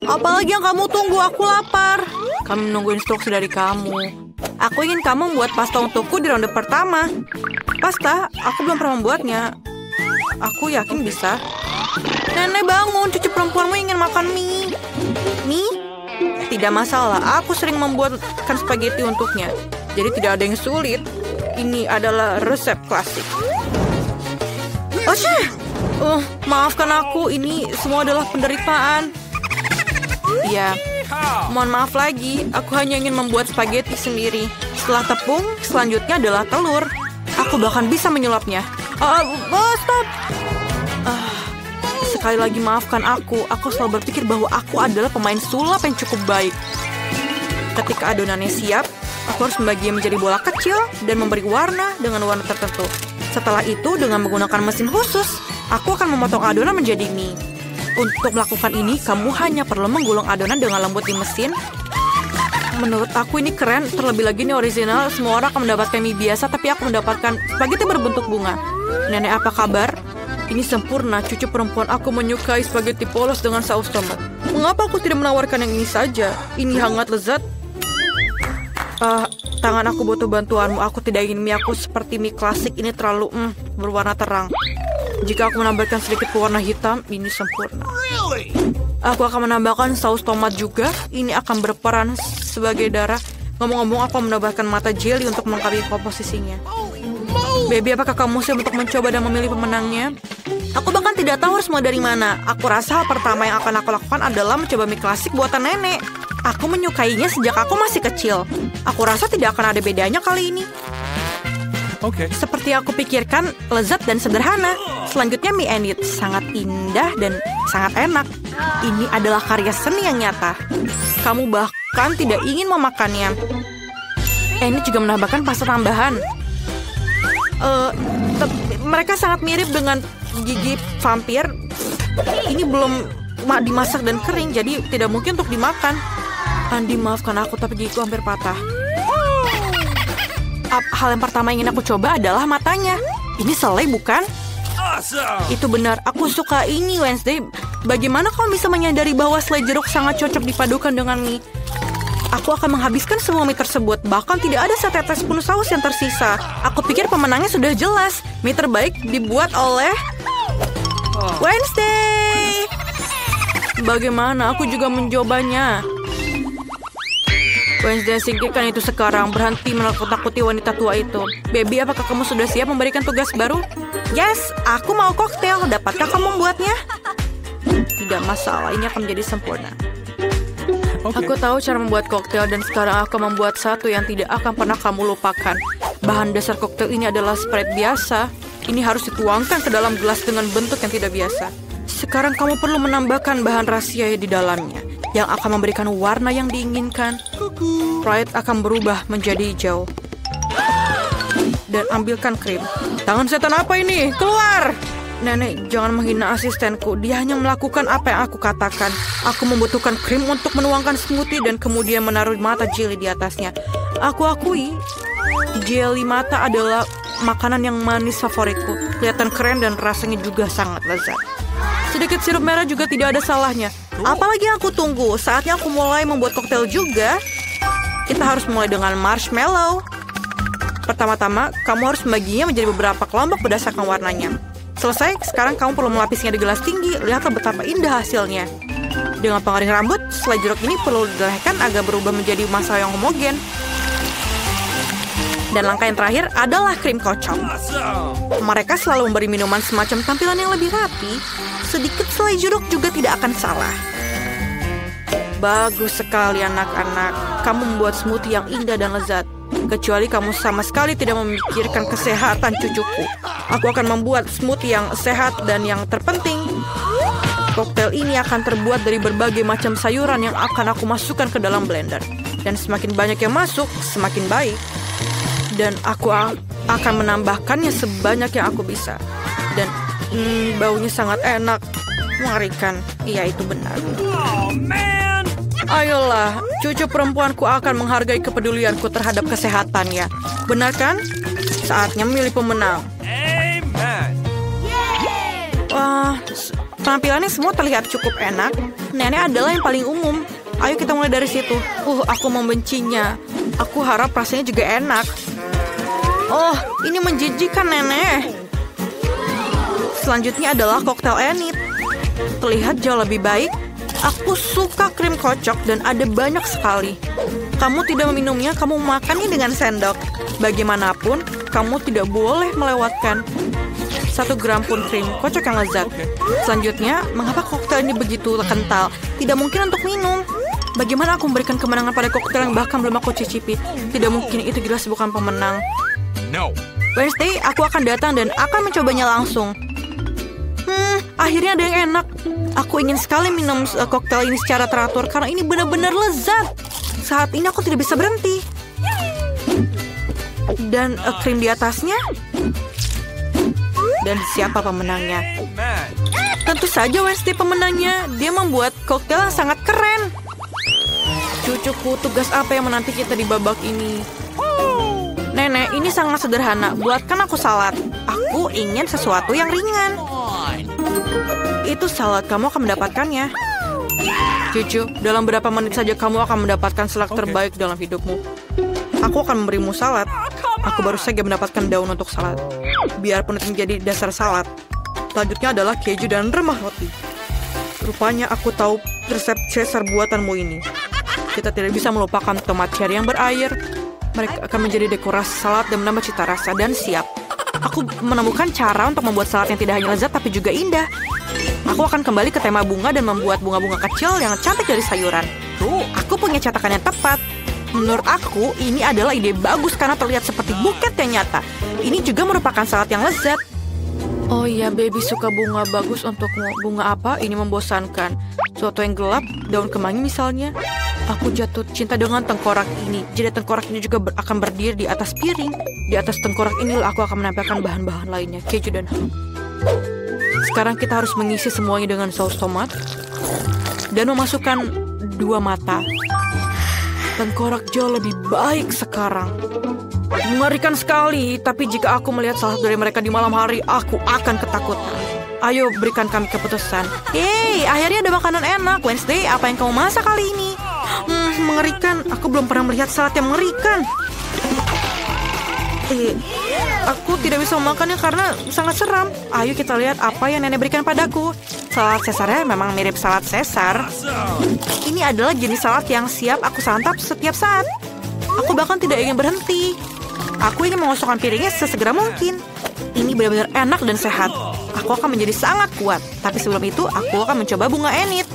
Apalagi yang kamu tunggu, aku lapar. Kami menunggu instruksi dari kamu. Aku ingin kamu membuat pasta untukku di ronde pertama. Pasta? Aku belum pernah membuatnya. Aku yakin bisa. Nenek bangun, cucu perempuanmu ingin makan mie. Mie? Tidak masalah, aku sering membuatkan spaghetti untuknya. Jadi tidak ada yang sulit. Ini adalah resep klasik. Maafkan aku, ini semua adalah penderitaan. Iya, mohon maaf lagi. Aku hanya ingin membuat spaghetti sendiri. Setelah tepung, selanjutnya adalah telur. Aku bahkan bisa menyulapnya. Stop! Sekali lagi maafkan aku. Aku selalu berpikir bahwa aku adalah pemain sulap yang cukup baik. Ketika adonannya siap, aku harus membaginya menjadi bola kecil dan memberi warna dengan warna tertentu. Setelah itu, dengan menggunakan mesin khusus, aku akan memotong adonan menjadi mie. Untuk melakukan ini, kamu hanya perlu menggulung adonan dengan lembut di mesin. Menurut aku ini keren, terlebih lagi ini original. Semua orang akan mendapatkan mie biasa, tapi aku mendapatkan spaghetti berbentuk bunga. Nenek, apa kabar? Ini sempurna, cucu perempuan aku menyukai spaghetti polos dengan saus tomat. Mengapa aku tidak menawarkan yang ini saja? Ini hangat lezat. Tangan aku butuh bantuanmu. Aku tidak ingin mie aku seperti mie klasik. Ini terlalu berwarna terang. Jika aku menambahkan sedikit pewarna hitam, ini sempurna. Aku akan menambahkan saus tomat juga. Ini akan berperan sebagai darah. Ngomong-ngomong, aku menambahkan mata jelly untuk melengkapi komposisinya. Baby, apakah kamu siap untuk mencoba dan memilih pemenangnya? Aku bahkan tidak tahu harus mulai dari mana. Aku rasa hal pertama yang akan aku lakukan adalah mencoba mie klasik buatan nenek. Aku menyukainya sejak aku masih kecil. Aku rasa tidak akan ada bedanya kali ini. Oke. Seperti aku pikirkan, lezat dan sederhana. Selanjutnya mie enit, sangat indah dan sangat enak. Ini adalah karya seni yang nyata. Kamu bahkan tidak ingin memakannya. Enit juga menambahkan pasta tambahan. Mereka sangat mirip dengan gigi vampir. Ini belum dimasak dan kering, jadi tidak mungkin untuk dimakan. Andi, maafkan aku, tapi gigiku hampir patah. Hal yang pertama yang ingin aku coba adalah matanya. Ini selai, bukan? Itu benar, aku suka ini, Wednesday. Bagaimana kamu bisa menyadari bahwa selai jeruk sangat cocok dipadukan dengan mie? Aku akan menghabiskan semua mie tersebut. Bahkan tidak ada setetes pun saus yang tersisa. Aku pikir pemenangnya sudah jelas. Mie terbaik dibuat oleh Wednesday. Bagaimana? Aku juga mencobanya. Wednesday, singkirkan itu sekarang. Berhenti menakut-nakuti wanita tua itu. Baby, apakah kamu sudah siap memberikan tugas baru? Yes, aku mau koktail. Dapatkah kamu membuatnya? Tidak masalah, ini akan menjadi sempurna. Okay. Aku tahu cara membuat koktail dan sekarang aku membuat satu yang tidak akan pernah kamu lupakan. Bahan dasar koktail ini adalah Sprite biasa. Ini harus dituangkan ke dalam gelas dengan bentuk yang tidak biasa. Sekarang kamu perlu menambahkan bahan rahasia di dalamnya yang akan memberikan warna yang diinginkan. Sprite akan berubah menjadi hijau. Dan ambilkan krim. Tangan setan apa ini? Keluar! Nenek, jangan menghina asistenku. Dia hanya melakukan apa yang aku katakan. Aku membutuhkan krim untuk menuangkan smoothie dan kemudian menaruh mata jelly di atasnya. Aku akui, jelly mata adalah makanan yang manis favoritku. Kelihatan keren dan rasanya juga sangat lezat. Sedikit sirup merah juga tidak ada salahnya. Apalagi yang aku tunggu? Saatnya aku mulai membuat koktail juga. Kita harus mulai dengan marshmallow. Pertama-tama, kamu harus membaginya menjadi beberapa kelompok berdasarkan warnanya. Selesai, sekarang kamu perlu melapisnya di gelas tinggi. Lihatlah betapa indah hasilnya. Dengan pengering rambut, selai jeruk ini perlu dilelehkan agar berubah menjadi massa yang homogen. Dan langkah yang terakhir adalah krim kocok. Mereka selalu memberi minuman semacam tampilan yang lebih rapi. Sedikit selai jeruk juga tidak akan salah. Bagus sekali anak-anak. Kamu membuat smoothie yang indah dan lezat. Kecuali kamu sama sekali tidak memikirkan kesehatan cucuku. Aku akan membuat smoothie yang sehat dan yang terpenting, koktail ini akan terbuat dari berbagai macam sayuran yang akan aku masukkan ke dalam blender. Dan semakin banyak yang masuk, semakin baik. Dan aku akan menambahkannya sebanyak yang aku bisa. Dan baunya sangat enak, mengerikan. Iya, itu benar. Oh, man. Ayolah, cucu perempuanku akan menghargai kepedulianku terhadap kesehatannya. Benar kan? Saatnya memilih pemenang. Amen. Wah, Penampilannya semua terlihat cukup enak. Nenek adalah yang paling umum. Ayo kita mulai dari situ. Aku membencinya. Aku harap rasanya juga enak. Oh, ini menjijikkan, Nenek. Selanjutnya adalah koktail Enid. Terlihat jauh lebih baik. Aku suka krim kocok dan ada banyak sekali. Kamu tidak meminumnya, kamu makannya dengan sendok. Bagaimanapun, kamu tidak boleh melewatkan 1 gram pun krim kocok yang lezat. Selanjutnya, mengapa koktail ini begitu kental? Tidak mungkin untuk minum. Bagaimana aku memberikan kemenangan pada koktail yang bahkan belum aku cicipi? Tidak mungkin, itu jelas bukan pemenang. No. Wednesday, aku akan datang dan akan mencobanya langsung. Akhirnya ada yang enak. Aku ingin sekali minum koktail ini secara teratur karena ini benar-benar lezat. Saat ini aku tidak bisa berhenti. Dan krim di atasnya. Dan siapa pemenangnya? Man. Tentu saja Wednesday pemenangnya. Dia membuat koktail yang sangat keren. Cucuku, tugas apa yang menanti kita di babak ini? Nenek, ini sangat sederhana. Buatkan aku salad. Aku ingin sesuatu yang ringan. Itu salad, kamu akan mendapatkannya. Cucu, dalam berapa menit saja kamu akan mendapatkan salad terbaik dalam hidupmu. Aku akan memberimu salad. Aku baru saja mendapatkan daun untuk salad. Biarpun itu menjadi dasar salad. Selanjutnya adalah keju dan remah roti. Rupanya aku tahu resep Caesar buatanmu ini. Kita tidak bisa melupakan tomat cherry yang berair. Mereka akan menjadi dekorasi salad dan menambah cita rasa dan siap. Aku menemukan cara untuk membuat salad yang tidak hanya lezat tapi juga indah. Aku akan kembali ke tema bunga dan membuat bunga-bunga kecil yang cantik dari sayuran. Aku punya cetakan yang tepat. Menurut aku, ini adalah ide bagus karena terlihat seperti buket yang nyata. Ini juga merupakan salad yang lezat. Oh iya, baby suka bunga bagus untukmu. Bunga apa? Ini membosankan. Suatu yang gelap, daun kemangi misalnya. Aku jatuh cinta dengan tengkorak ini. Jadi tengkorak ini juga akan berdiri di atas piring. Di atas tengkorak inilah aku akan menempelkan bahan-bahan lainnya, keju dan ham. Sekarang kita harus mengisi semuanya dengan saus tomat. Dan memasukkan 2 mata. Tengkorak jauh lebih baik sekarang. Mengerikan sekali, tapi jika aku melihat salah satu dari mereka di malam hari, aku akan ketakutan. Ayo berikan kami keputusan. Yeay, akhirnya ada makanan enak. Wednesday, apa yang kamu masak kali ini? Mengerikan. Aku belum pernah melihat salad yang mengerikan. Aku tidak bisa memakannya karena sangat seram. Ayo kita lihat apa yang nenek berikan padaku. Salad Caesarnya memang mirip salad Caesar. Ini adalah jenis salad yang siap aku santap setiap saat. Aku bahkan tidak ingin berhenti. Aku ingin mengosongkan piringnya sesegera mungkin. Ini benar-benar enak dan sehat. Aku akan menjadi sangat kuat. Tapi sebelum itu, aku akan mencoba bunga Enid.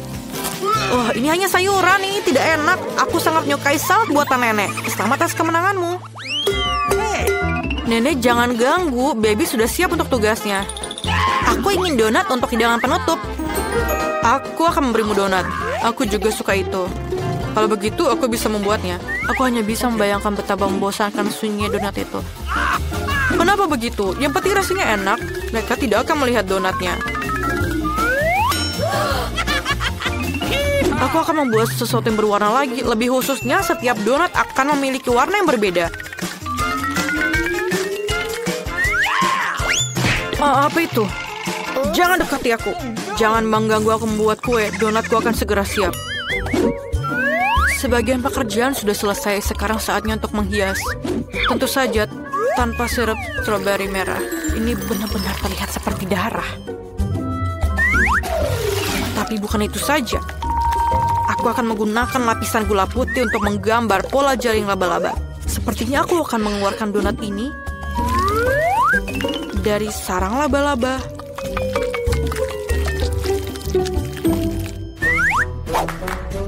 Oh, ini hanya sayuran, ini tidak enak. Aku sangat menyukai salad buatan nenek. Selamat atas kemenanganmu. Nenek, jangan ganggu. Baby sudah siap untuk tugasnya. Aku ingin donat untuk hidangan penutup. Aku akan memberimu donat. Aku juga suka itu. Kalau begitu, aku bisa membuatnya. Aku hanya bisa membayangkan betapa membosankan sunyinya donat itu. Kenapa begitu? Yang penting rasanya enak. Mereka tidak akan melihat donatnya. Aku akan membuat sesuatu yang berwarna lagi. Lebih khususnya, setiap donat akan memiliki warna yang berbeda. Apa itu? Jangan dekati aku. Jangan mengganggu aku membuat kue. Donatku akan segera siap. Sebagian pekerjaan sudah selesai. Sekarang saatnya untuk menghias. Tentu saja tanpa sirup stroberi merah. Ini benar-benar terlihat seperti darah. Tapi bukan itu saja. Aku akan menggunakan lapisan gula putih untuk menggambar pola jaring laba-laba. Sepertinya aku akan mengeluarkan donat ini dari sarang laba-laba.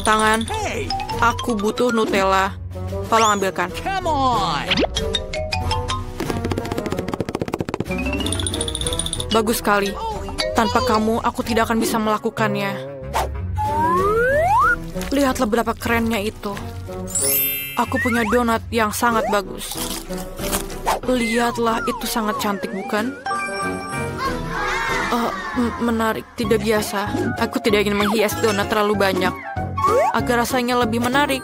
Tangan, aku butuh Nutella. Tolong ambilkan. Come on. Bagus sekali. Tanpa kamu, aku tidak akan bisa melakukannya. Lihatlah berapa kerennya itu. Aku punya donat yang sangat bagus. Lihatlah, itu sangat cantik, bukan? Menarik, tidak biasa. Aku tidak ingin menghias donat terlalu banyak. Agar rasanya lebih menarik,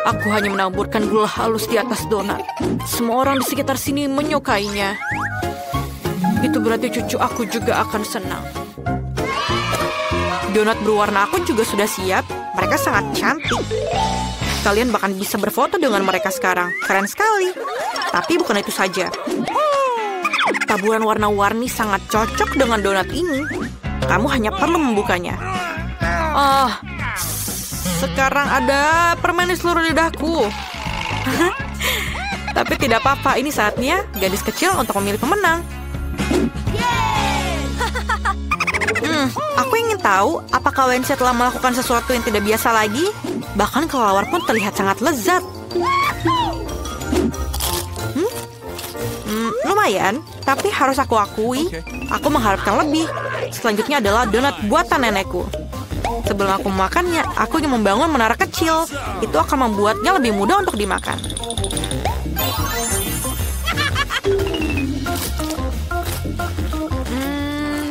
aku hanya menaburkan gula halus di atas donat. Semua orang di sekitar sini menyukainya. Itu berarti cucu aku juga akan senang. Donat berwarna aku juga sudah siap. Mereka sangat cantik. Kalian bahkan bisa berfoto dengan mereka sekarang. Keren sekali. Tapi bukan itu saja. Taburan warna-warni sangat cocok dengan donat ini. Kamu hanya perlu membukanya. Oh, sekarang ada permen di seluruh lidahku. Tapi tidak apa-apa, ini saatnya gadis kecil untuk memilih pemenang. Aku ingin tahu apakah Wednesday telah melakukan sesuatu yang tidak biasa lagi. Bahkan kelelawar pun terlihat sangat lezat. Lumayan, tapi harus aku akui, aku mengharapkan lebih. Selanjutnya adalah donat buatan nenekku. Sebelum aku memakannya, aku ingin membangun menara kecil. Itu akan membuatnya lebih mudah untuk dimakan.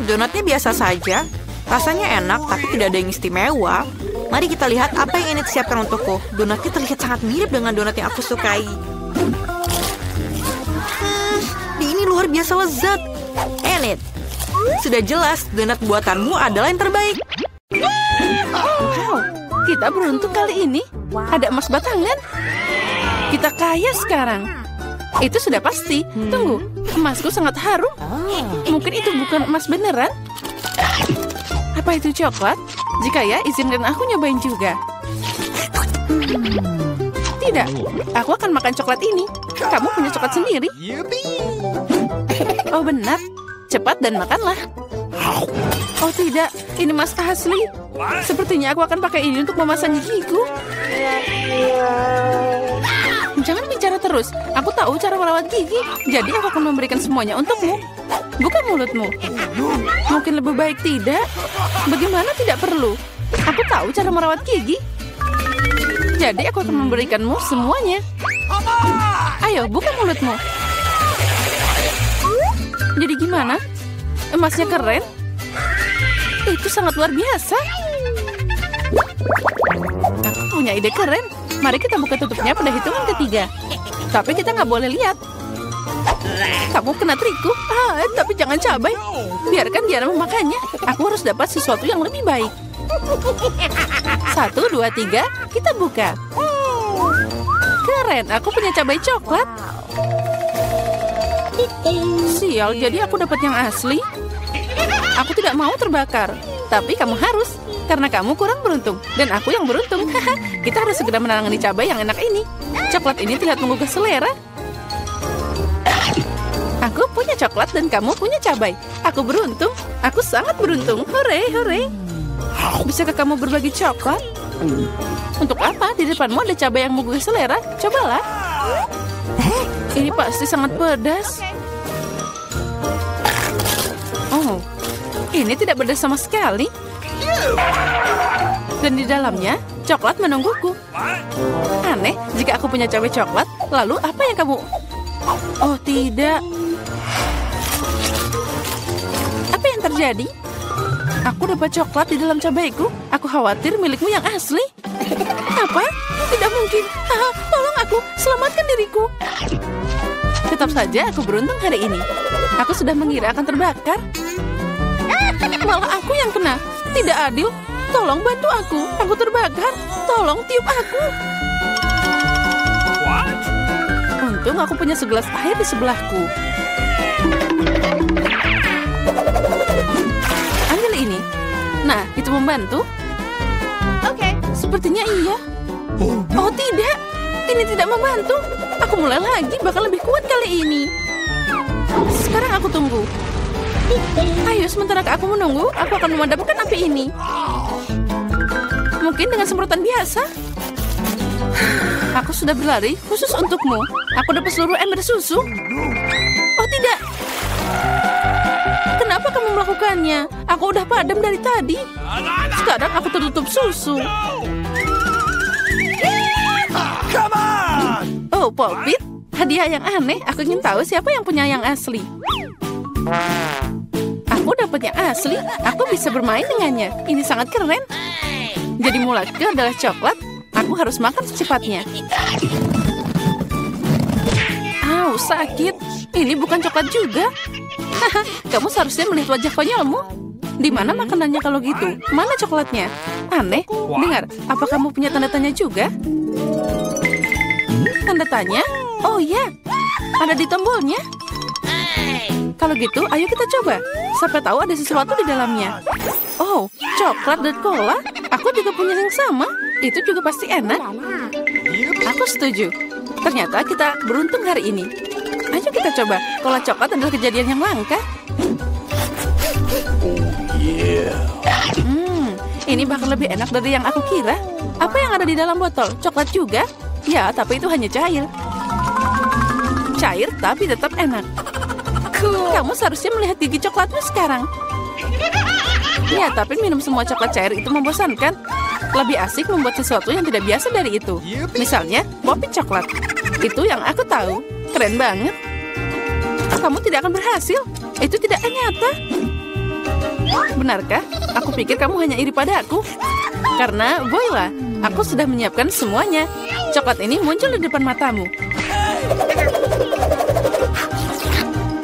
Donatnya biasa saja. Rasanya enak, tapi tidak ada yang istimewa. Mari kita lihat apa yang ini disiapkan untukku. Donatnya terlihat sangat mirip dengan donat yang aku sukai. Ini luar biasa lezat. Enid, sudah jelas donat buatanmu adalah yang terbaik. Wow, kita beruntung kali ini. Ada emas batangan. Kita kaya sekarang. Itu sudah pasti. Tunggu, emasku sangat harum. Mungkin itu bukan emas beneran. Apa itu coklat? Jika ya, izinkan aku nyobain juga. Tidak, aku akan makan coklat ini. Kamu punya coklat sendiri. Oh benar, cepat dan makanlah. Oh tidak, ini emas asli. Sepertinya aku akan pakai ini untuk memasang gigiku. Jangan bicara terus. Aku tahu cara merawat gigi. Jadi aku akan memberikan semuanya untukmu. Bukan mulutmu. Mungkin lebih baik tidak. Bagaimana tidak perlu? Aku tahu cara merawat gigi. Jadi aku akan memberikanmu semuanya. Ayo, buka mulutmu. Jadi gimana? Emasnya keren? Itu sangat luar biasa. Aku punya ide keren. Mari kita buka tutupnya pada hitungan ketiga. Tapi kita nggak boleh lihat. Kamu kena trikku. Tapi jangan cabai. Biarkan Diana memakannya. Aku harus dapat sesuatu yang lebih baik. 1, 2, 3. Kita buka. Keren, aku punya cabai coklat. Sial, jadi aku dapat yang asli. Aku tidak mau terbakar. Tapi kamu harus. Karena kamu kurang beruntung. Dan aku yang beruntung. Kita harus segera menangani cabai yang enak ini. Coklat ini terlihat menggugah selera. Aku punya coklat dan kamu punya cabai. Aku beruntung. Aku sangat beruntung. Hore, hore. Bisakah kamu berbagi coklat? Untuk apa? Di depanmu ada cabai yang menggugah selera. Cobalah. Ini pasti sangat pedas. Oh, ini tidak pedas sama sekali. Dan di dalamnya, coklat menungguku. Aneh, jika aku punya cabai coklat, lalu apa yang kamu... Oh, tidak. Apa yang terjadi? Aku dapat coklat di dalam cabaiku. Aku khawatir milikmu yang asli. Apa? Tidak mungkin. Tolong aku, selamatkan diriku. Tetap saja aku beruntung hari ini. Aku sudah mengira akan terbakar. Malah aku yang kena. Tidak adil. Tolong bantu aku. Aku terbakar. Tolong tiup aku. Untung aku punya segelas air di sebelahku. Ambil ini. Nah, itu membantu. Oke, sepertinya iya. Oh tidak, ini tidak membantu. Aku mulai lagi, bakal lebih kuat kali ini. Sekarang aku tunggu. Ayo, sementara aku menunggu, aku akan memadamkan api ini. Mungkin dengan semprotan biasa. Aku sudah berlari khusus untukmu. Aku dapat seluruh ember susu. Oh tidak. Kenapa kamu melakukannya? Aku udah padam dari tadi. Sekarang aku tertutup susu. Oh, Popit. Hadiah yang aneh. Aku ingin tahu siapa yang punya yang asli. Aku dapat yang asli. Aku bisa bermain dengannya. Ini sangat keren. Jadi mulutku adalah coklat. Aku harus makan secepatnya. Au, sakit. Ini bukan coklat juga. Kamu seharusnya melihat wajah konyolmu. Di mana makanannya kalau gitu? Mana coklatnya? Aneh. Dengar, apa kamu punya tanda tanya juga? Tanda tanya? Oh iya, ada di tombolnya. Kalau gitu, ayo kita coba. Siapa tahu ada sesuatu di dalamnya. Oh, coklat dan cola? Aku juga punya yang sama. Itu juga pasti enak. Aku setuju. Ternyata kita beruntung hari ini. Ayo kita coba. Cola coklat adalah kejadian yang langka. Ini bakal lebih enak dari yang aku kira. Apa yang ada di dalam botol? Coklat juga? Ya, tapi itu hanya cair. Cair, tapi tetap enak. Kamu seharusnya melihat gigi coklatmu sekarang. Ya, tapi minum semua coklat cair itu membosankan. Lebih asik membuat sesuatu yang tidak biasa dari itu. Misalnya, popit coklat. Itu yang aku tahu. Keren banget. Kamu tidak akan berhasil. Itu tidak nyata. Benarkah? Aku pikir kamu hanya iri pada aku. Karena, voila, aku sudah menyiapkan semuanya. Coklat ini muncul di depan matamu.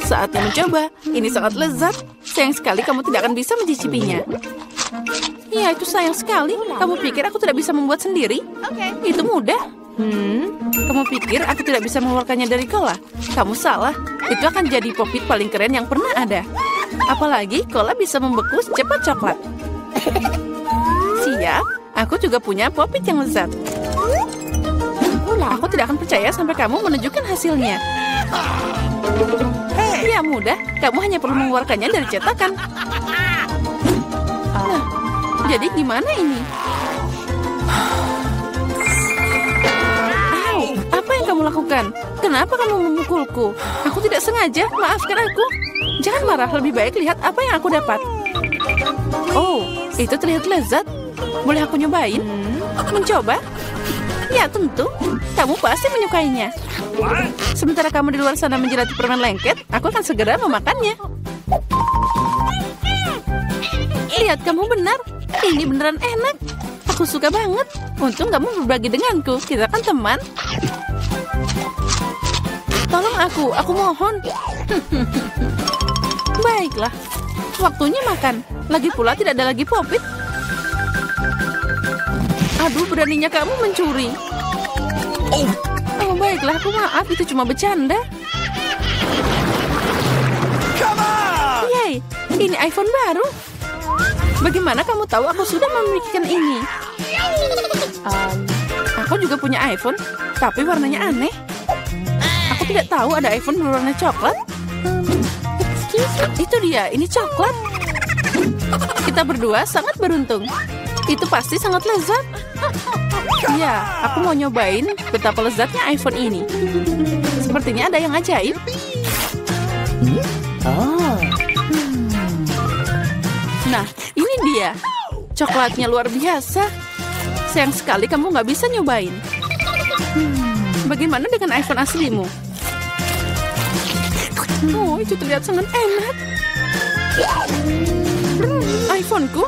Saatnya mencoba. Ini sangat lezat. Sayang sekali kamu tidak akan bisa mencicipinya. Ya, itu sayang sekali. Kamu pikir aku tidak bisa membuat sendiri? Itu mudah. Kamu pikir aku tidak bisa mengeluarkannya dari cola? Kamu salah. Itu akan jadi popit paling keren yang pernah ada. Apalagi cola bisa membeku secepat coklat. Siap. Aku juga punya popit yang lezat. Aku tidak akan percaya sampai kamu menunjukkan hasilnya. Ya mudah, kamu hanya perlu mengeluarkannya dari cetakan. Nah, jadi gimana ini? Au, apa yang kamu lakukan? Kenapa kamu memukulku? Aku tidak sengaja, maafkan aku. Jangan marah, lebih baik lihat apa yang aku dapat. Oh, itu terlihat lezat. Boleh aku nyobain? Mencoba? Ya tentu, kamu pasti menyukainya. Sementara kamu di luar sana menjelati permen lengket, aku akan segera memakannya. Lihat, kamu benar. Ini beneran enak. Aku suka banget. Untung kamu berbagi denganku. Kita kan teman. Tolong aku mohon. Baiklah, waktunya makan. Lagi pula tidak ada lagi popit. Aduh, beraninya kamu mencuri. Oh, baiklah, aku maaf. Itu cuma bercanda. Yeay, ini iPhone baru. Bagaimana kamu tahu aku sudah memikirkan ini? Aku juga punya iPhone, tapi warnanya aneh. Aku tidak tahu ada iPhone berwarna coklat. Itu dia, ini coklat. Kita berdua sangat beruntung. Itu pasti sangat lezat. Ya, aku mau nyobain betapa lezatnya iPhone ini. Sepertinya ada yang ajaib. Nah, ini dia. Coklatnya luar biasa. Sayang sekali kamu nggak bisa nyobain. Bagaimana dengan iPhone aslimu? Oh, itu terlihat sangat enak. iPhone-ku?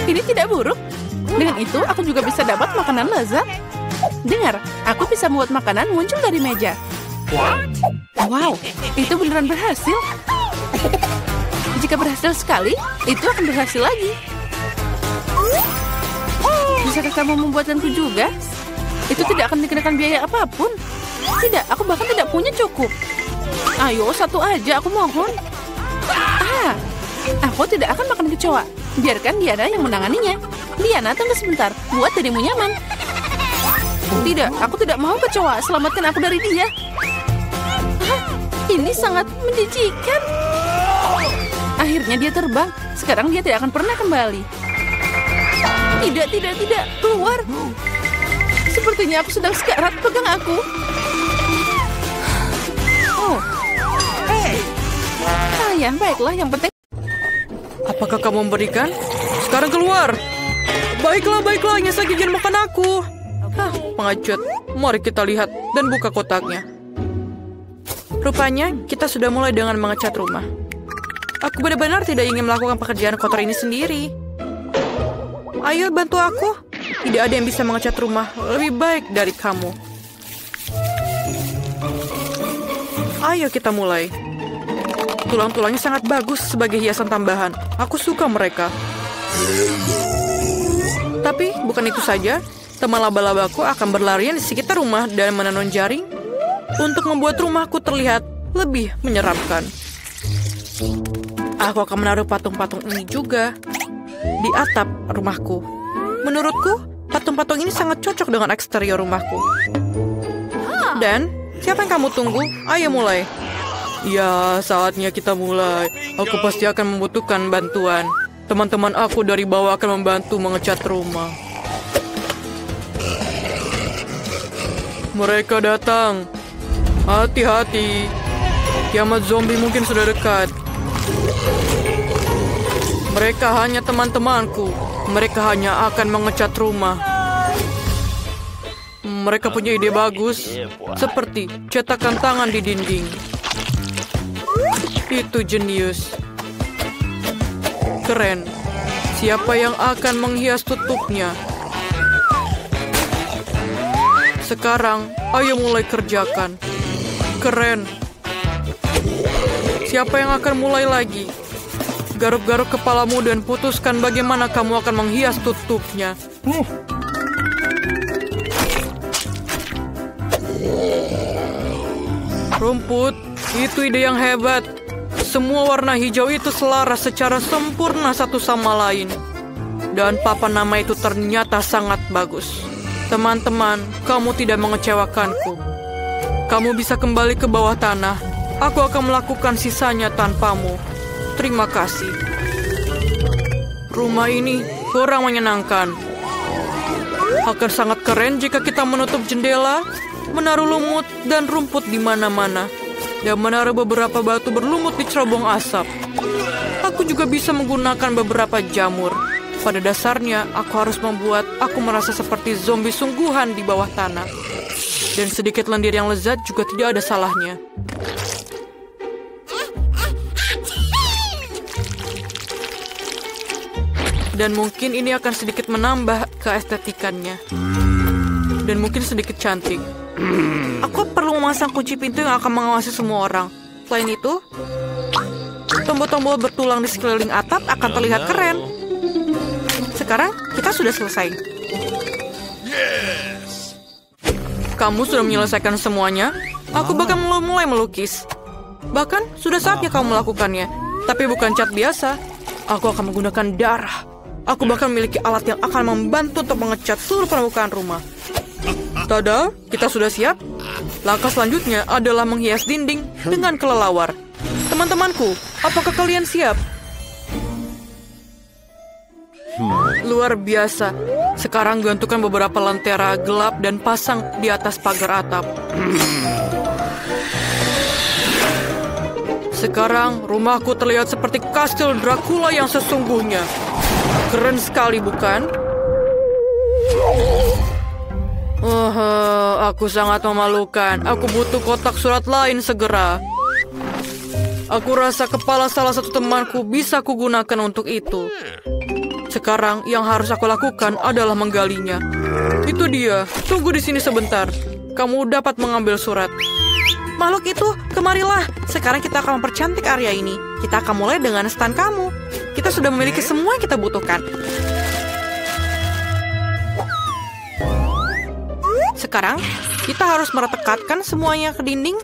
Ini tidak buruk. Dengan itu, aku juga bisa dapat makanan lezat. Dengar, aku bisa membuat makanan muncul dari meja. Wow, itu beneran berhasil. Jika berhasil sekali, itu akan berhasil lagi. Bisakah kamu membuatanku juga? Itu tidak akan dikenakan biaya apapun. Tidak, aku bahkan tidak punya cukup. Ayo, satu aja, aku mohon. Aku tidak akan makan kecoa. Biarkan Diana yang menanganinya. Diana, tunggu sebentar. Buat dirimu nyaman. Tidak, aku tidak mau kecoa. Selamatkan aku dari dia. Ini sangat menjijikan. Akhirnya dia terbang. Sekarang dia tidak akan pernah kembali. Tidak. Keluar. Sepertinya aku sedang sekarat. Pegang aku. Oh. Ya, baiklah. Yang penting. Apakah kamu memberikan? Sekarang keluar. Baiklah. Hanya saja jangan makan aku. Pengecut. Mari kita lihat dan buka kotaknya. Rupanya kita sudah mulai dengan mengecat rumah. Aku benar-benar tidak ingin melakukan pekerjaan kotor ini sendiri. Ayo bantu aku. Tidak ada yang bisa mengecat rumah lebih baik dari kamu. Ayo kita mulai. tulang-tulangnya sangat bagus sebagai hiasan tambahan. Aku suka mereka. Tapi bukan itu saja. Teman laba-labaku akan berlarian di sekitar rumah dan menenun jaring untuk membuat rumahku terlihat lebih menyeramkan. Aku akan menaruh patung-patung ini juga di atap rumahku. Menurutku, patung-patung ini sangat cocok dengan eksterior rumahku. Dan, siapa yang kamu tunggu? Ayo mulai. Ya, saatnya kita mulai. Aku pasti akan membutuhkan bantuan. Teman-teman aku dari bawah akan membantu mengecat rumah. Mereka datang. Hati-hati. Kiamat zombie mungkin sudah dekat. Mereka hanya teman-temanku. Mereka hanya akan mengecat rumah. Mereka punya ide bagus. Seperti cetakan tangan di dinding. Itu jenius. Keren. Siapa yang akan menghias tutupnya? Sekarang, ayo mulai kerjakan. Keren. Siapa yang akan mulai lagi? Garuk-garuk kepalamu dan putuskan bagaimana kamu akan menghias tutupnya. Rumput, itu ide yang hebat. Semua warna hijau itu selaras secara sempurna satu sama lain. Dan papan nama itu ternyata sangat bagus. Teman-teman, kamu tidak mengecewakanku. Kamu bisa kembali ke bawah tanah. Aku akan melakukan sisanya tanpamu. Terima kasih. Rumah ini kurang menyenangkan. Akan sangat keren jika kita menutup jendela, menaruh lumut dan rumput di mana-mana, dan menaruh beberapa batu berlumut di cerobong asap. Aku juga bisa menggunakan beberapa jamur. Pada dasarnya, aku harus membuat aku merasa seperti zombie sungguhan di bawah tanah. Dan sedikit lendir yang lezat juga tidak ada salahnya. Dan mungkin ini akan sedikit menambah keestetikannya. Dan mungkin sedikit cantik. Aku perlu memasang kunci pintu yang akan mengawasi semua orang. Selain itu, tombol-tombol bertulang di sekeliling atap akan terlihat keren. Sekarang kita sudah selesai. Kamu sudah menyelesaikan semuanya. Aku bahkan mulai melukis. Bahkan sudah saatnya kamu melakukannya. Tapi bukan cat biasa. Aku akan menggunakan darah. Aku bahkan memiliki alat yang akan membantu untuk mengecat seluruh permukaan rumah. Tada, kita sudah siap. Langkah selanjutnya adalah menghias dinding dengan kelelawar. Teman-temanku, apakah kalian siap? Luar biasa. Sekarang gantungkan beberapa lentera gelap dan pasang di atas pagar atap. Sekarang rumahku terlihat seperti kastil Dracula yang sesungguhnya. Keren sekali, bukan? Aku sangat memalukan. Aku butuh kotak surat lain segera. Aku rasa kepala salah satu temanku bisa kugunakan untuk itu. Sekarang yang harus aku lakukan adalah menggalinya. Itu dia. Tunggu di sini sebentar. Kamu dapat mengambil surat. Makhluk itu, kemarilah. Sekarang kita akan mempercantik area ini. Kita akan mulai dengan stand kamu. Kita sudah memiliki semua yang kita butuhkan. Sekarang, kita harus meretekatkan semuanya ke dinding.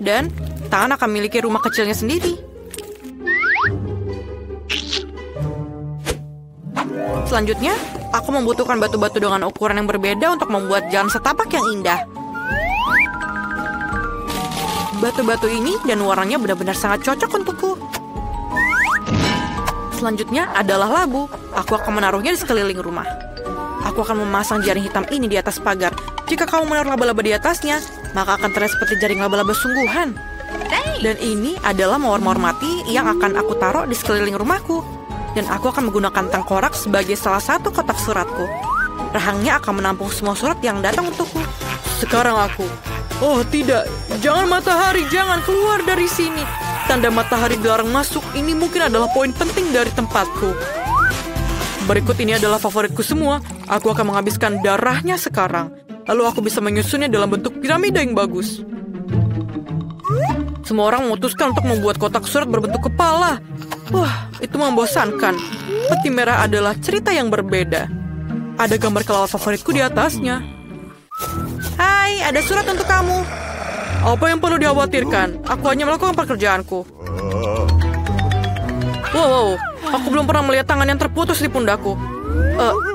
Dan tangan akan memiliki rumah kecilnya sendiri. Selanjutnya, aku membutuhkan batu-batu dengan ukuran yang berbeda untuk membuat jalan setapak yang indah. Batu-batu ini dan warnanya benar-benar sangat cocok untukku. Selanjutnya adalah labu. Aku akan menaruhnya di sekeliling rumah. Aku akan memasang jaring hitam ini di atas pagar. Jika kamu menaruh laba-laba di atasnya, maka akan terlihat seperti jaring laba-laba sungguhan. Dan ini adalah mawar-mawar mati yang akan aku taruh di sekeliling rumahku. Dan aku akan menggunakan tengkorak sebagai salah satu kotak suratku. Rahangnya akan menampung semua surat yang datang untukku. Sekarang aku. Oh tidak, jangan matahari, jangan keluar dari sini. Tanda matahari dilarang masuk, ini mungkin adalah poin penting dari tempatku. Berikut ini adalah favoritku semua. Aku akan menghabiskan darahnya sekarang. Lalu aku bisa menyusunnya dalam bentuk piramida yang bagus. Semua orang memutuskan untuk membuat kotak surat berbentuk kepala. Wah, itu membosankan. Peti merah adalah cerita yang berbeda. Ada gambar kelelawar favoritku di atasnya. Hai, ada surat untuk kamu. Apa yang perlu dikhawatirkan? Aku hanya melakukan pekerjaanku. Wow, aku belum pernah melihat tangan yang terputus di pundakku.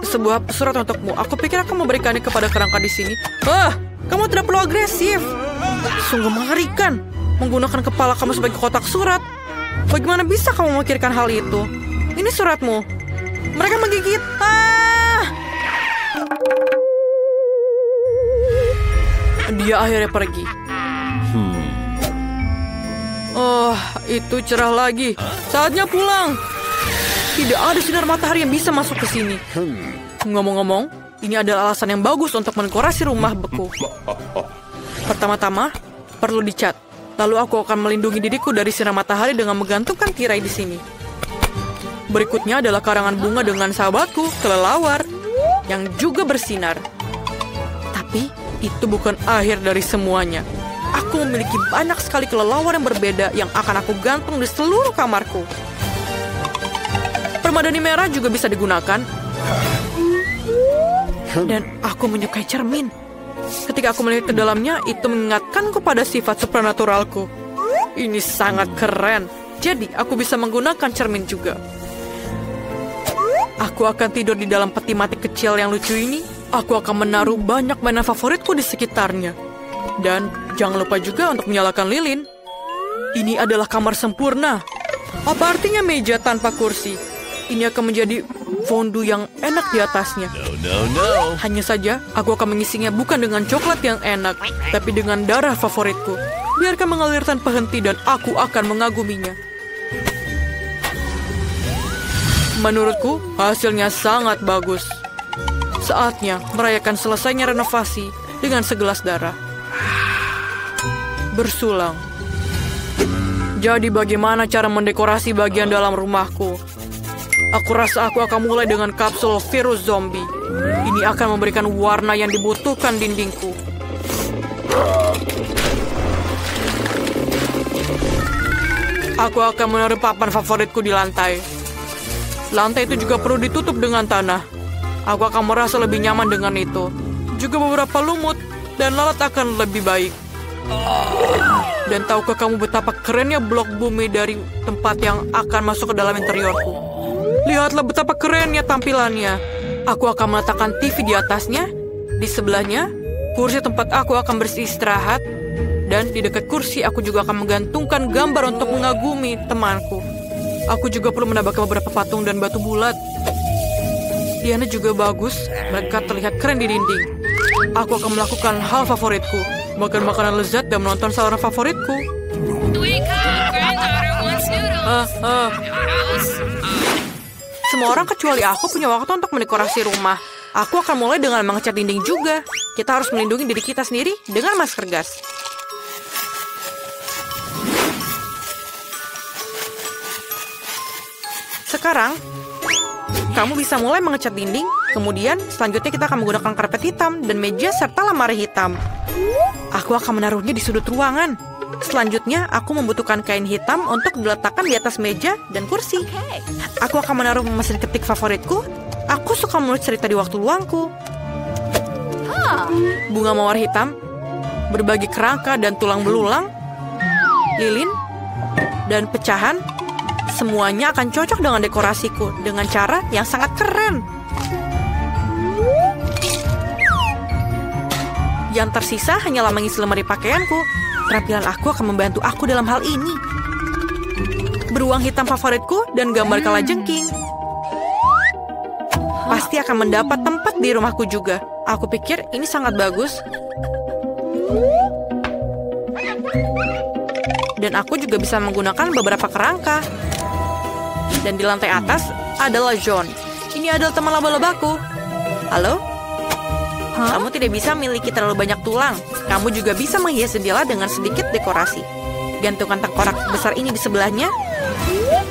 Sebuah surat untukmu. Aku pikir aku memberikannya kepada kerangka di sini. Kamu tidak perlu agresif. Sungguh mengerikan. Menggunakan kepala kamu sebagai kotak surat. Bagaimana bisa kamu memikirkan hal itu? Ini suratmu. Mereka menggigit. Dia akhirnya pergi. Oh, itu cerah lagi. Saatnya pulang. Tidak ada sinar matahari yang bisa masuk ke sini. Ngomong-ngomong, ini adalah alasan yang bagus untuk mendekorasi rumah beku. Pertama-tama, perlu dicat. Lalu aku akan melindungi diriku dari sinar matahari dengan menggantungkan tirai di sini. Berikutnya adalah karangan bunga dengan sahabatku, kelelawar, yang juga bersinar. Tapi, itu bukan akhir dari semuanya. Aku memiliki banyak sekali kelelawar yang berbeda yang akan aku gantung di seluruh kamarku. Permadani merah juga bisa digunakan. Dan aku menyukai cermin. Ketika aku melihat ke dalamnya, itu mengingatkanku pada sifat supranaturalku. Ini sangat keren. Jadi, aku bisa menggunakan cermin juga. Aku akan tidur di dalam peti mati kecil yang lucu ini. Aku akan menaruh banyak mainan favoritku di sekitarnya. Dan jangan lupa juga untuk menyalakan lilin. Ini adalah kamar sempurna. Apa artinya meja tanpa kursi? Ini akan menjadi fondue yang enak di atasnya. Hanya saja, aku akan mengisinya bukan dengan coklat yang enak, tapi dengan darah favoritku. Biarkan mengalir tanpa henti dan aku akan mengaguminya. Menurutku, hasilnya sangat bagus. Saatnya merayakan selesainya renovasi dengan segelas darah. Bersulang. Jadi bagaimana cara mendekorasi bagian dalam rumahku? Aku rasa aku akan mulai dengan kapsul virus zombie. Ini akan memberikan warna yang dibutuhkan dindingku. Aku akan menaruh papan favoritku di lantai. Lantai itu juga perlu ditutup dengan tanah. Aku akan merasa lebih nyaman dengan itu. Juga beberapa lumut dan lalat akan lebih baik. Dan tahukah kamu betapa kerennya blok bumi dari tempat yang akan masuk ke dalam interiorku? Lihatlah betapa kerennya tampilannya. Aku akan meletakkan TV di atasnya. Di sebelahnya, kursi tempat aku akan beristirahat. Dan di dekat kursi, aku juga akan menggantungkan gambar untuk mengagumi temanku. Aku juga perlu menambahkan beberapa patung dan batu bulat. Diana juga bagus. Mereka terlihat keren di dinding. Aku akan melakukan hal favoritku. Makan makanan lezat dan menonton saluran favoritku. Semua orang kecuali aku punya waktu untuk mendekorasi rumah. Aku akan mulai dengan mengecat dinding juga. Kita harus melindungi diri kita sendiri dengan masker gas. Sekarang, kamu bisa mulai mengecat dinding. Kemudian, selanjutnya kita akan menggunakan karpet hitam dan meja serta lemari hitam. Aku akan menaruhnya di sudut ruangan. Selanjutnya, aku membutuhkan kain hitam untuk diletakkan di atas meja dan kursi. Aku akan menaruh mesin ketik favoritku. Aku suka menulis cerita di waktu luangku. Bunga mawar hitam, berbagi kerangka dan tulang belulang, lilin, dan pecahan. Semuanya akan cocok dengan dekorasiku dengan cara yang sangat keren. Yang tersisa hanyalah mengisi lemari pakaianku. Keterampilan aku akan membantu aku dalam hal ini. Beruang hitam favoritku dan gambar kalajengking. Pasti akan mendapat tempat di rumahku juga. Aku pikir ini sangat bagus. Dan aku juga bisa menggunakan beberapa kerangka. Dan di lantai atas adalah John. Ini adalah teman laba-labaku. Halo? Kamu tidak bisa memiliki terlalu banyak tulang. Kamu juga bisa menghias jendela dengan sedikit dekorasi. Gantungkan tengkorak besar ini di sebelahnya.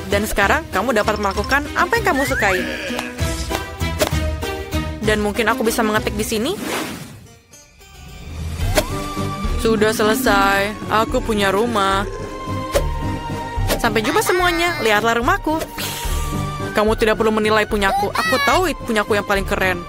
Dan sekarang kamu dapat melakukan apa yang kamu sukai. Dan mungkin aku bisa mengetik di sini. Sudah selesai. Aku punya rumah. Sampai jumpa semuanya. Lihatlah rumahku. Kamu tidak perlu menilai punyaku. Aku tahu punyaku yang paling keren.